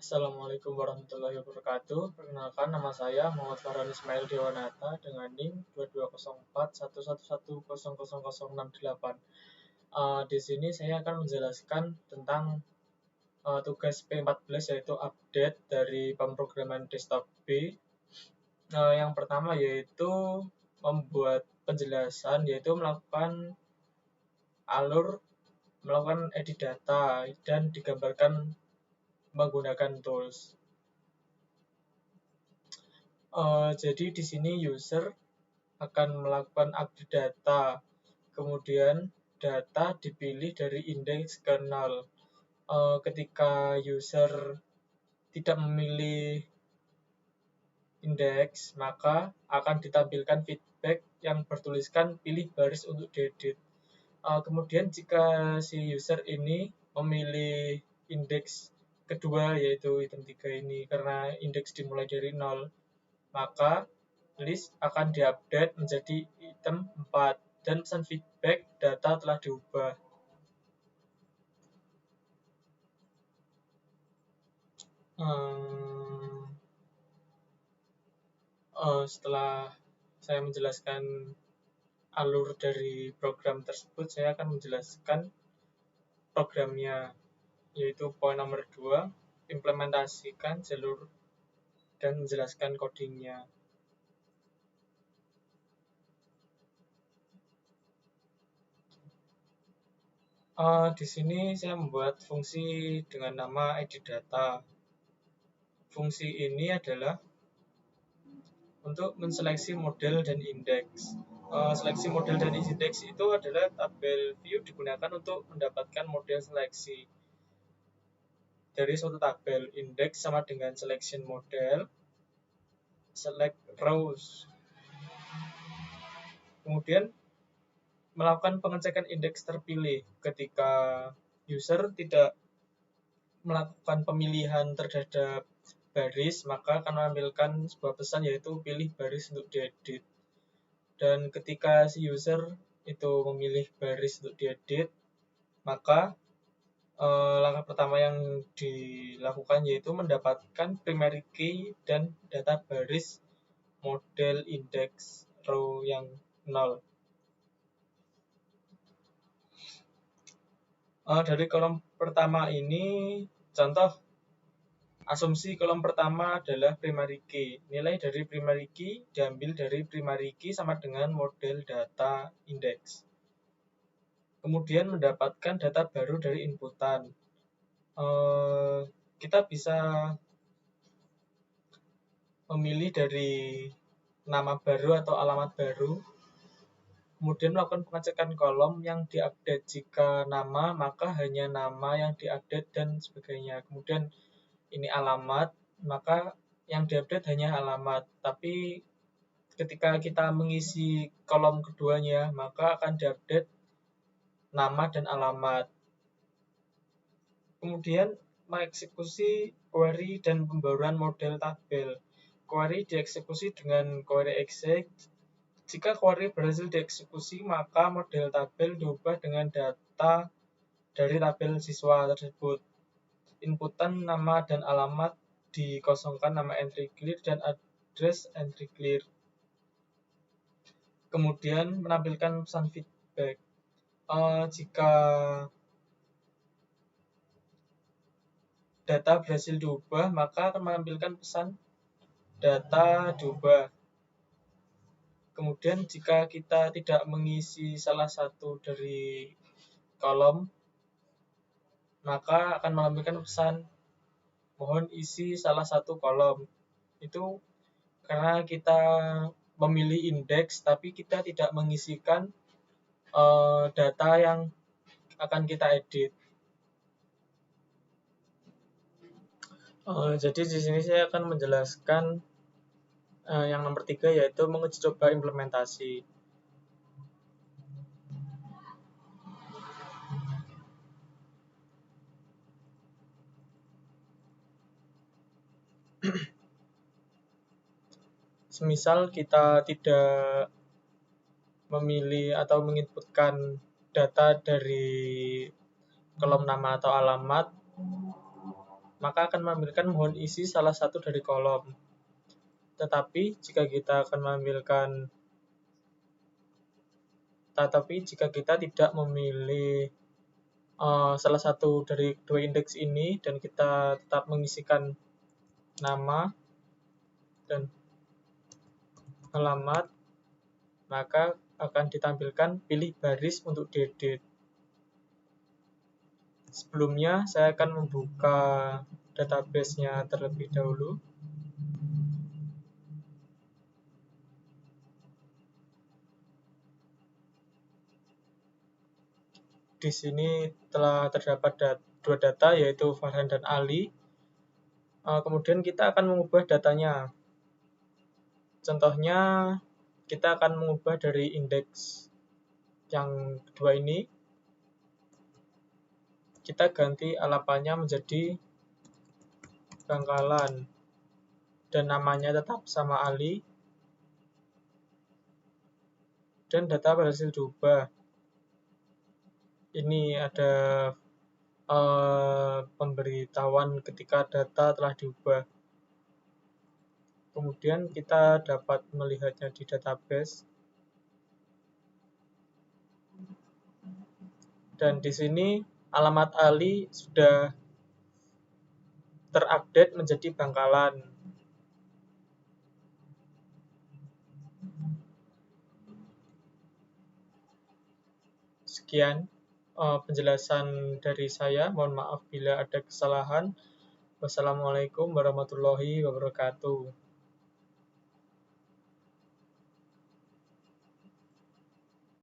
Assalamualaikum warahmatullahi wabarakatuh. Perkenalkan, nama saya Muhammad Farhan Ismail Dewanata dengan NIM 220411100068. Di sini saya akan menjelaskan tentang tugas P14, yaitu update dari pemrograman desktop B. Yang pertama yaitu membuat penjelasan, yaitu melakukan edit data dan digambarkan menggunakan tools. Jadi di sini user akan melakukan update data, kemudian data dipilih dari indeks ke 0. Ketika user tidak memilih indeks, maka akan ditampilkan feedback yang bertuliskan pilih baris untuk diedit. Kemudian jika si user ini memilih indeks kedua, yaitu item 3 ini, karena indeks dimulai dari 0, maka list akan diupdate menjadi item 4 dan pesan feedback data telah diubah. Setelah saya menjelaskan alur dari program tersebut, saya akan menjelaskan programnya, yaitu poin nomor 2, implementasikan jalur dan menjelaskan codingnya. Di sini saya membuat fungsi dengan nama edit data. Fungsi ini adalah untuk menseleksi model dan indeks. Seleksi model dan indeks itu adalah tabel view digunakan untuk mendapatkan model seleksi. Dari suatu tabel, indeks sama dengan selection model, select rows. Kemudian melakukan pengecekan indeks terpilih. Ketika user tidak melakukan pemilihan terhadap baris, maka akan menampilkan sebuah pesan, yaitu pilih baris untuk diedit. Dan ketika si user itu memilih baris untuk diedit, maka langkah pertama yang dilakukan yaitu mendapatkan primary key dan data baris model indeks row yang 0. Dari kolom pertama ini, contoh asumsi kolom pertama adalah primary key. Nilai dari primary key diambil dari primary key sama dengan model data index. Kemudian mendapatkan data baru dari inputan. Kita bisa memilih dari nama baru atau alamat baru. Kemudian melakukan pengecekan kolom yang diupdate. Jika nama, maka hanya nama yang diupdate dan sebagainya. Kemudian ini alamat, maka yang diupdate hanya alamat. Tapi ketika kita mengisi kolom keduanya, maka akan diupdate nama dan alamat. Kemudian mengeksekusi query dan pembaruan model tabel. Query dieksekusi dengan query exec. Jika query berhasil dieksekusi, maka model tabel diubah dengan data dari tabel siswa tersebut. Inputan nama dan alamat dikosongkan nama entry clear dan address entry clear. Kemudian menampilkan pesan feedback. Jika data berhasil diubah, maka akan menampilkan pesan data diubah. Kemudian jika kita tidak mengisi salah satu dari kolom, maka akan menampilkan pesan mohon isi salah satu kolom. Itu karena kita memilih indeks, tapi kita tidak mengisikan data yang akan kita edit. Jadi di sini saya akan menjelaskan yang nomor 3, yaitu menguji coba implementasi. Semisal kita tidak memilih atau menginputkan data dari kolom nama atau alamat, maka akan menampilkan mohon isi salah satu dari kolom. Tetapi jika kita tidak memilih salah satu dari dua indeks ini dan kita tetap mengisikan nama dan alamat, maka akan ditampilkan pilih baris untuk diedit. Sebelumnya saya akan membuka database-nya terlebih dahulu. Di sini telah terdapat dua data, yaitu Farhan dan Ali. Kemudian kita akan mengubah datanya. Contohnya, kita akan mengubah dari indeks yang kedua ini. Kita ganti alapannya menjadi Bangkalan. Dan namanya tetap sama Ali. Dan data berhasil diubah. Ini ada pemberitahuan ketika data telah diubah. Kemudian kita dapat melihatnya di database. Dan di sini alamat Ali sudah terupdate menjadi Bangkalan. Sekian penjelasan dari saya. Mohon maaf bila ada kesalahan. Wassalamualaikum warahmatullahi wabarakatuh.